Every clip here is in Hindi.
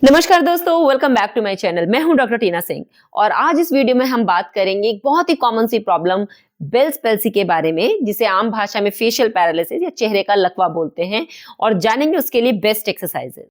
नमस्कार दोस्तों, welcome back to my channel. मैं हूं डॉक्टर टीना सिंह और आज इस वीडियो में हम बात करेंगे एक बहुत ही कॉमन सी प्रॉब्लम बेल्स पैल्सी के बारे में, जिसे आम भाषा में फेशियल पैरालिसिस या चेहरे का लकवा बोलते हैं, और जानेंगे उसके लिए बेस्ट एक्सरसाइजेस।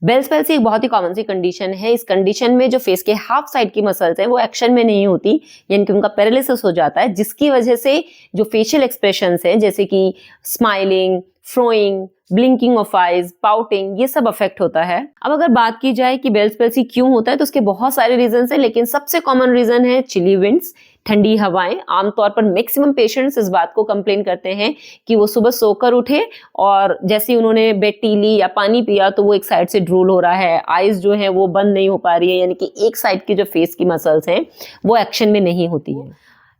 बेल्स पैल्सी एक बहुत ही कॉमन सी कंडीशन है। इस कंडीशन में जो फेस के हाफ साइड की मसल्स हैं वो एक्शन में नहीं होती, यानी कि उनका पैरालिसिस हो जाता है, जिसकी वजह से जो फेशियल एक्सप्रेशंस हैं जैसे कि smiling, frowning, blinking of eyes, pouting, ये सब अफेक्ट होता है। अब अगर बात की जाए कि बेल्स पैल्सी क्यों होता है, तो उसके बहुत सारे रीजन हैं, लेकिन सबसे कॉमन रीजन है चिली विंड्स, ठंडी हवाएं। आमतौर पर मैक्सिमम पेशेंट्स इस बात को कंप्लेन करते हैं कि वो सुबह सोकर उठे और जैसे ही उन्होंने बेड टी ली या पानी पिया तो वो एक साइड से ड्रूल हो रहा है, आईज जो है वो बंद नहीं हो पा रही है, यानी कि एक साइड की जो फेस की मसल्स हैं वो एक्शन में नहीं होती है।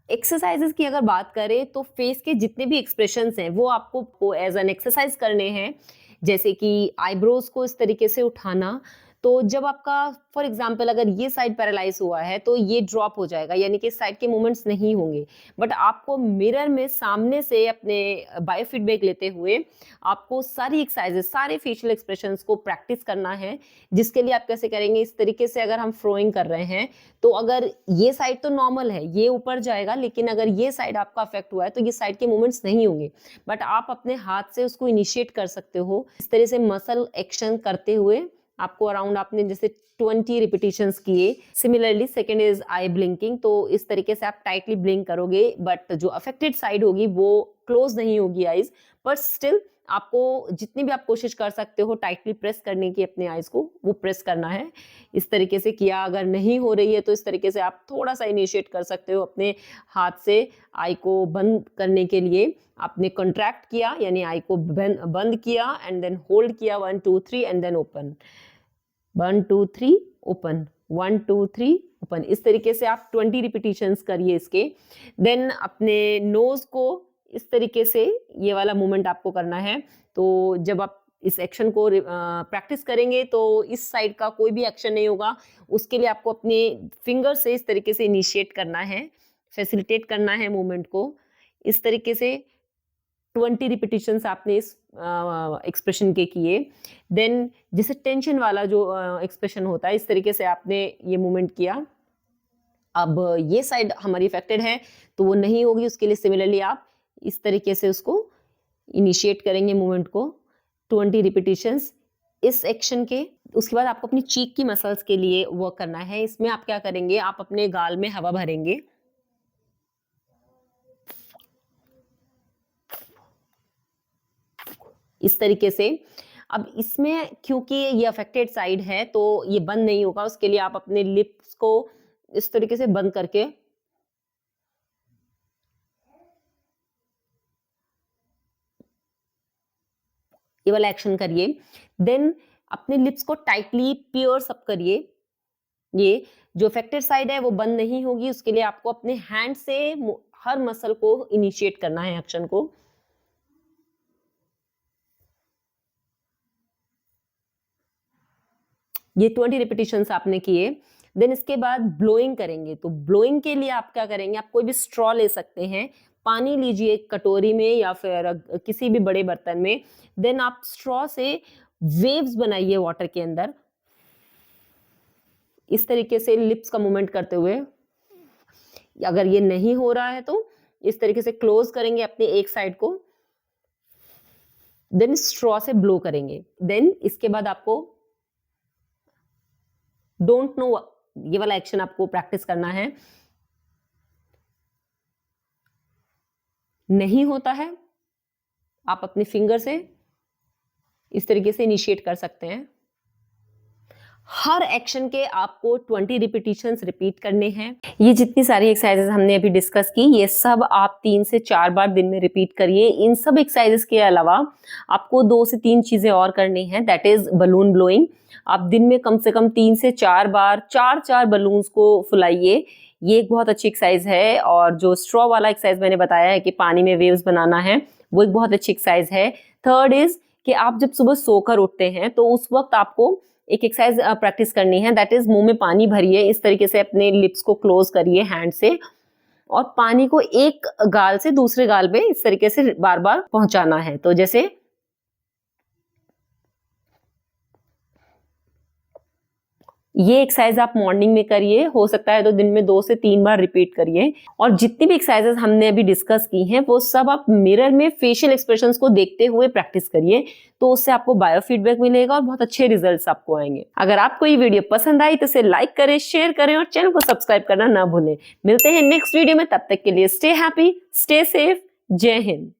एक्सरसाइजेस की अगर बात करें तो फेस के जितने भी एक्सप्रेशंस हैं वो आपको एज एन एक्सरसाइज करने हैं, जैसे कि आईब्रोज को इस तरीके से उठाना। तो जब आपका फॉर एग्जांपल अगर ये साइड पैरालाइज हुआ है तो ये ड्रॉप हो जाएगा, यानी कि इस साइड के मूवमेंट्स नहीं होंगे। बट आपको मिरर में सामने से अपने बायोफीडबैक लेते हुए आपको सारी एक्सरसाइजेस, सारे फेशियल एक्सप्रेशंस को प्रैक्टिस करना है। जिसके लिए आप कैसे करेंगे, इस तरीके से अगर हम फ्रोइंग कर रहे हैं तो अगर ये साइड तो नॉर्मल है, ये ऊपर जाएगा, लेकिन अगर ये साइड आपका अफेक्ट हुआ है तो ये साइड के मूवमेंट्स नहीं होंगे, बट आप अपने हाथ से उसको इनिशिएट कर सकते हो। इस तरह से मसल एक्शन करते हुए आपको अराउंड, आपने जैसे 20 रिपीटिशंस किए। Similarly second is I blinking, तो इस तरीके से आप टाइटली ब्लिंक करोगे, बट जो अफेक्टेड साइड होगी वो क्लोज नहीं होगी आईज, बट स्टिल आपको जितनी भी आप कोशिश कर सकते हो टाइटली प्रेस करने की अपने आईज को, वो प्रेस करना है। इस तरीके से किया, अगर नहीं हो रही है तो इस तरीके से आप थोड़ा सा इनिशिएट कर सकते हो अपने हाथ से आई को बंद करने के लिए। आपने कॉन्ट्रैक्ट किया, यानी आई को बंद किया एंड देन होल्ड किया, 1 2 3 and then open, 1 2 3 open, 1 2 3 open. इस तरीके से आप 20 रिपीटिशंस करिए इसके। देन अपने नोज को इस तरीके से, ये वाला मूवमेंट आपको करना है। तो जब आप इस एक्शन को प्रैक्टिस करेंगे तो इस साइड का कोई भी एक्शन नहीं होगा, उसके लिए आपको अपने फिंगर से इस तरीके से इनिशिएट करना है, फैसिलिटेट करना है मूवमेंट को। इस तरीके से 20 रिपीटिशंस आपने इस एक्सप्रेशन के किए। देन जैसे टेंशन वाला जो एक्सप्रेशन होता है, इस तरीके से आपने ये मूवमेंट किया। अब ये साइड हमारी इफेक्टेड है तो वो नहीं होगी, उसके लिए सिमिलरली आप इस तरीके से उसको इनिशिएट करेंगे मूवमेंट को, 20 रिपीटिशंस इस एक्शन के। उसके बाद आपको अपनी चीक की मसल्स के लिए वर्क करना है। इसमें आप क्या करेंगे, आप अपने गाल में हवा भरेंगे, इस तरीके से। अब इसमें क्योंकि ये अफेक्टेड साइड है तो ये बंद नहीं होगा, उसके लिए आप अपने लिप्स को इस तरीके से बंद करके ये वाला एक्शन करिए। देन अपने लिप्स को टाइटली पियर्स अप करिए। ये जो अफेक्टेड साइड है वो बंद नहीं होगी, उसके लिए आपको अपने हैंड से हर मसल को इनिशिएट करना है एक्शन को। ये 20 रिपीटिशंस आपने किए। देन इसके बाद ब्लोइंग करेंगे। तो ब्लोइंग के लिए आप क्या करेंगे, आप कोई भी स्ट्रॉ ले सकते हैं, पानी लीजिए एक कटोरी में या फिर किसी भी बड़े बर्तन में। देन आप स्ट्रॉ से वेव्स बनाइए वाटर के अंदर, इस तरीके से लिप्स का मूवमेंट करते हुए। अगर ये नहीं हो रहा है तो इस तरीके से क्लोज करेंगे अपने एक साइड को, देन स्ट्रॉ से ब्लो करेंगे। देन इसके बाद आपको डोंट नो, ये वाला एक्शन आपको प्रैक्टिस करना है। नहीं होता है, आप अपने फिंगर से इस तरीके से इनिशिएट कर सकते हैं। हर एक्शन के आपको 20 रिपीटिशंस रिपीट करने हैं। ये जितनी सारी एक्सरसाइजेस हमने अभी डिस्कस की, ये सब आप 3 से 4 बार दिन में रिपीट करिए। इन सब एक्सरसाइजेस के अलावा आपको 2 से 3 चीजें और करनी है, दैट इज बलून ब्लोइंग। आप दिन में कम से कम 3 से 4 बार 4 बलून्स को फुलाइए। ये एक बहुत अच्छी एक्सरसाइज है। और जो स्ट्रॉ वाला एक्सरसाइज मैंने बताया है कि पानी में वेव्स बनाना है, वो एक बहुत अच्छी एक्सरसाइज है। थर्ड इज कि आप जब सुबह सोकर उठते हैं तो उस वक्त आपको एक एक्सरसाइज प्रैक्टिस करनी है, दैट इज मुंह में पानी भरिए, इस तरीके से अपने लिप्स को क्लोज करिए हैंड से, और पानी को एक गाल से दूसरे गाल पे इस तरीके से बार बार पहुंचाना है। तो जैसे ये एक्सरसाइज आप मॉर्निंग में करिए, हो सकता है तो दिन में 2 से 3 बार रिपीट करिए। और जितनी भी एक्सरसाइजेस हमने अभी डिस्कस की हैं वो सब आप मिरर में फेशियल एक्सप्रेशंस को देखते हुए प्रैक्टिस करिए, तो उससे आपको बायो फीडबैक मिलेगा और बहुत अच्छे रिजल्ट्स आपको आएंगे। अगर आपको ये वीडियो पसंद आई तो इसे लाइक करें, शेयर करें और चैनल को सब्सक्राइब करना ना भूलें। मिलते हैं नेक्स्ट वीडियो में, तब तक के लिए स्टे हैप्पी, स्टे सेफ, जय हिंद।